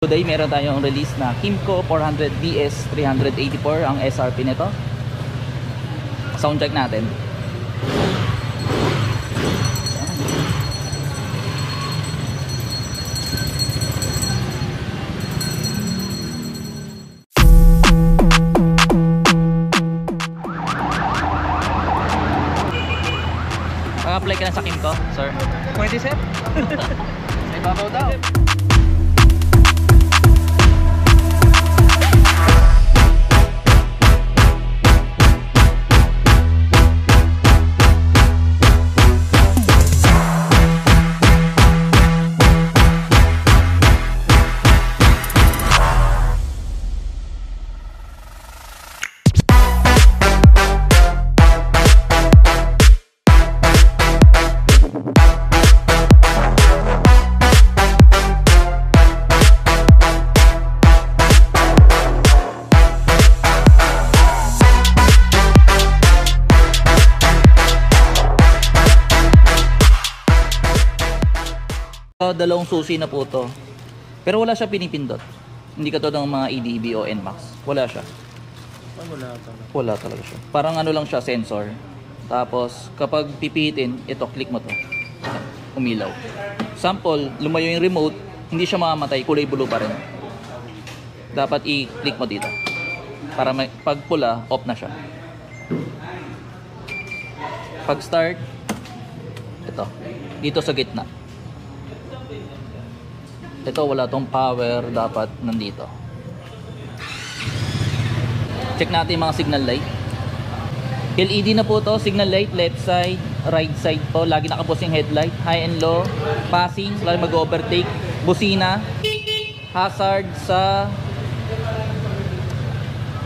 Today meron tayong release na Kymco 400DS 384 ang SRP nito. Sound check natin. Mag-apply ka na sa Kymco, sir? Pwede, sir? May babaw daw. Dalawang susi na po to. Pero wala siya pinipindot. Hindi katulad ng mga EDB o NMAX. Wala siya. Wala talaga siya. Parang ano lang siya, sensor. Tapos kapag pipihitin, ito, click mo to. Umilaw. Sample, lumayo yung remote, hindi siya mamamatay, kulay blue pa rin. Dapat i-click mo dito. Para pag pula, off na siya. Pag start, ito. Dito sa gitna. Ito wala tong power, dapat nandito. Check natin yung mga signal light. LED na po to, signal light, left side, right side po. Lagi nakapos yung headlight, high and low, passing, lagi mag-overtake, busina, hazard sa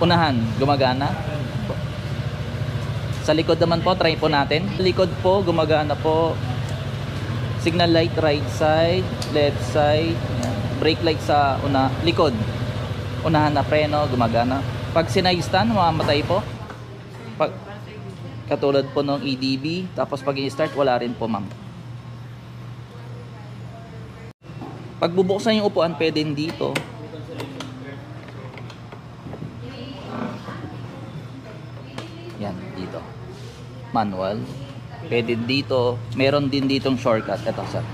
unahan, gumagana. Sa likod naman po, try po natin. Likod po, gumagana po. Signal light right side, left side, brake light sa likod. Unahan na preno, gumagana. Pag sinay-stand, mamamatay po. Pag katulad po ng EDB, tapos pag i-start, wala rin po, ma'am. Pag bubuksan yung upuan, pwede dito. Yan, dito. Manual. Pwede dito, meron din ditong shortcut. Ito, sir.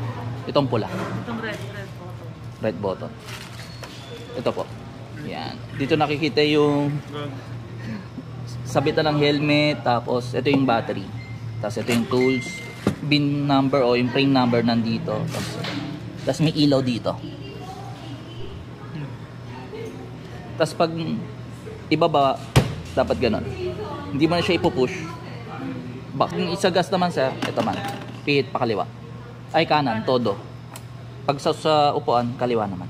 Itong pula. Itong red button. Red button. Ito po. Yan. Dito nakikita yung sabitan ng helmet. Tapos, ito yung battery. Tapos, ito yung tools. Bin number o yung frame number nandito. Tapos, may ilaw dito. Tapos, pag ibaba, dapat ganon. Hindi mo na siya ipupush. Yung isa gas naman, sir, ito man, pihit pa kaliwa, ay kanan, todo. Pag sa upuan, kaliwa naman.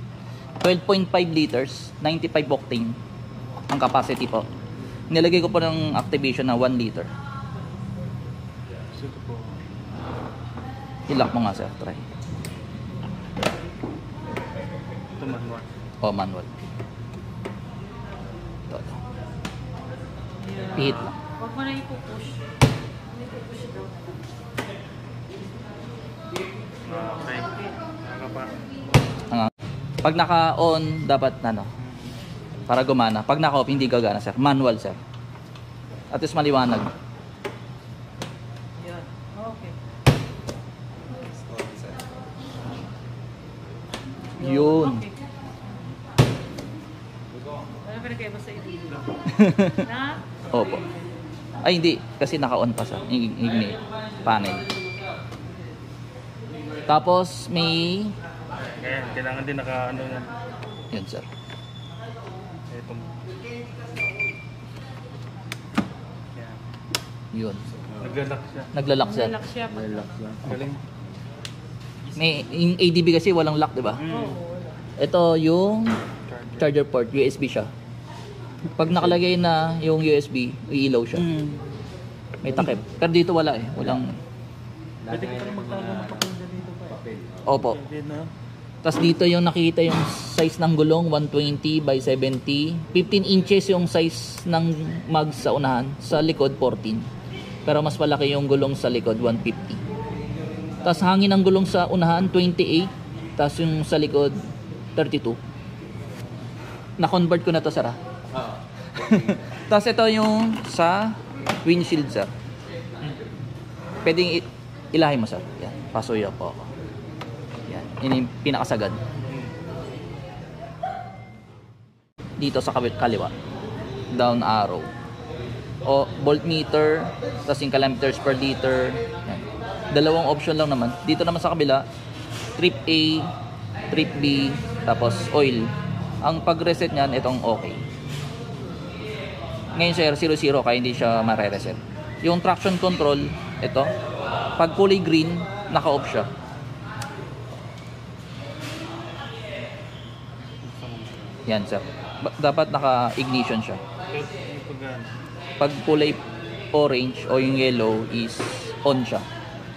12.5 liters, 95 octane ang capacity po. Nilagay ko po ng activation na 1 liter. I-lock mo nga, sir, try. Ito manual. O, manual. Todo. Pihit lang. Huwag mo na ipupush. Okay. Pag naka-on, dapat para gumana. Pag naka-off, hindi gagana, sir. Manual, sir. At least maliwanag. Yan. Okay. Yun. Okay. Ano pinagkaiba sa idilo? Na? Opo. Ay, hindi. Kasi naka-on pa, sir. Ignite. Panel. Tapos, may... Kaya, kailangan din naka-ano yan. Yun, sir. Ito. Yan. Yun. Naglalak siya. Naglalak, sir. Lalak siya. Galing. May, yung ADB kasi walang lock, di ba? Oo. Ito yung charger port. USB siya. Pag nakalagay na yung USB, iilaw siya. May takip. Pero dito wala eh. Walang... Pwede ka rin magtago ng papel dito pa. Opo. Pwede na. Tapos dito yung nakikita yung size ng gulong, 120 by 70. 15 inches yung size ng mags sa unahan. Sa likod, 14. Pero mas malaki yung gulong sa likod, 150. Tapos hangin ang gulong sa unahan, 28. Tapos yung sa likod, 32. Na-convert ko na to, sir. Oo. Tapos ito yung sa windshield, sir. Pwedeng ilahin mo, sir. Yan. Pasuyo po ako. Yan. Yun yung pinakasagad. Dito sa kaliwa. Down arrow. O voltmeter, tapos yung kilometers per liter. Yan. Dalawang option lang naman. Dito naman sa kabila, trip A, trip B, tapos oil. Ang pag-reset niyan, itong okay. Ngayon sir, 0-0 kaya hindi siya mare-reset. Yung traction control, ito, pag kulay green, naka-off siya. Yan sir. Dapat naka-ignition siya. Pag kulay orange o yung yellow is on siya.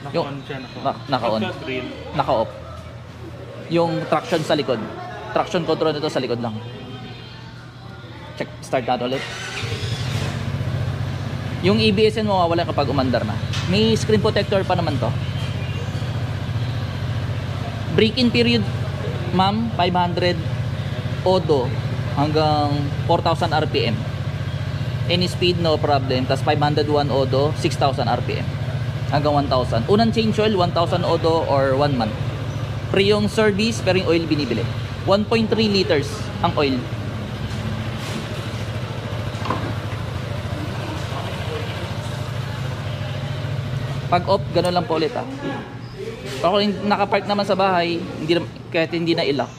Naka-on siya. Naka-on. Pagka-green. Naka-off. Yung traction sa likod. Traction control nito sa likod lang. Check, start natin ulit. Yung ABS-N mawawala kapag umandar na. May screen protector pa naman to. Break-in period, ma'am, 500 odo hanggang 4,000 RPM. Any speed, no problem. Tapos 501 odo, 6,000 RPM. Hanggang 1,000. Unang change oil, 1,000 odo or 1 month. Free yung service, pero yung oil binibili. 1.3 liters ang oil. Pag off, gano'n lang po ulit ha. Ako nakapark naman sa bahay, kahit hindi na ilock.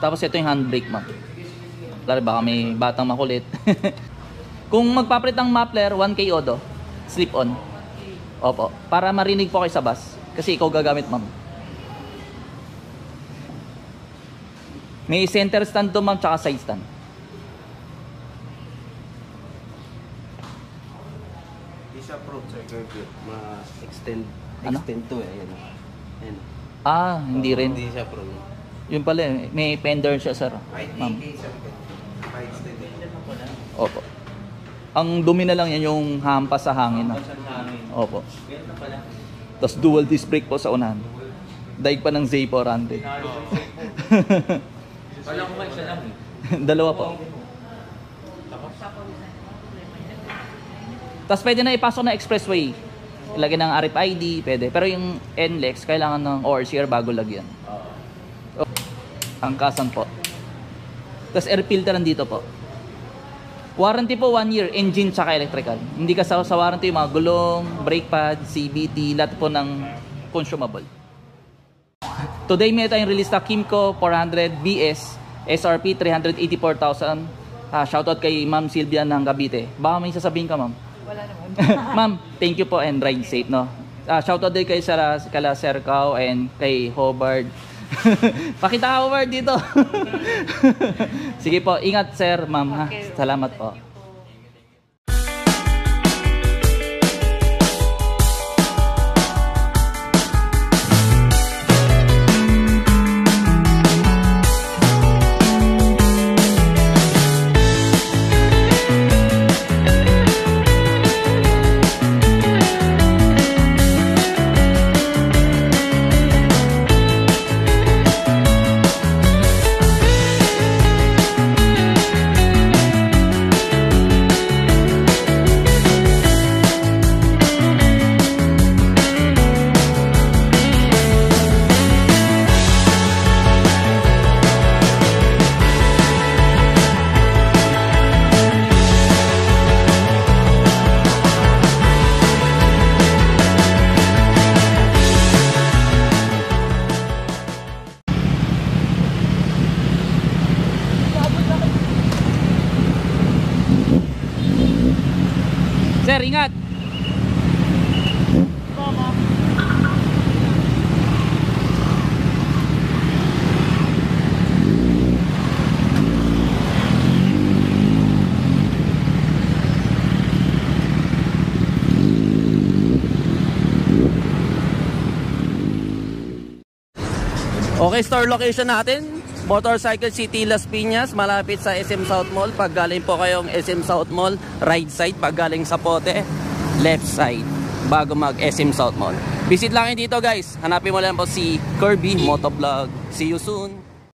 Tapos ito yung handbrake, ma'am. Lalo baka may batang makulit. Kung magpapalit ng muffler, 1K odo. Slip on. Opo. Para marinig po kayo sa bus. Kasi ikaw gagamit, ma'am. May center stand to, ma'am, tsaka side stand. Isa pro sir, ma-extend Ano? to eh. Ayan. Ayan. Ah, hindi rin. Hindi siya pro. Yun pala eh. May fender siya, sir. Ma'am. Pa-extend. Opo. Ang dumi na lang yan yung hampas sa hangin. Opo. Tapos dual disc brake po sa unahan. Daig pa ng Z400. Wala ko nga isa lang eh. Dalawa po. Tapos pwede na ipasok na expressway. Ilagay ng RFID, pwede. Pero yung NLEX, kailangan ng ORCR bago lagyan. Angkasan po. Tapos air filter nandito po. Warranty po 1 year, engine tsaka electrical. Hindi ka sa warranty yung mga gulong, brake pad, CVT, lahat po ng consumable. Today may tayong release na Kymco 400 BS, SRP 384,000. Shoutout kay Ma'am Sylvia ng Cavite. Baka may sasabihin ka, ma'am? Wala naman. Ma'am, thank you po and ride safe, no? Shoutout din kay kala Sir Cao and kay Hobart. Pakita ka, Hobart, dito. Sige po, ingat sir, ma'am. Ha? Okay. Salamat po. Sir, ingat! Okay, store location natin, Motorcycle City Las Piñas, malapit sa SM South Mall. Pag galing po kayong SM South Mall, right side. Pag galing sa Pote, left side, bago mag SM South Mall. Visit lang kayo dito guys. Hanapin mo lang po si Kirby Motovlog. See you soon.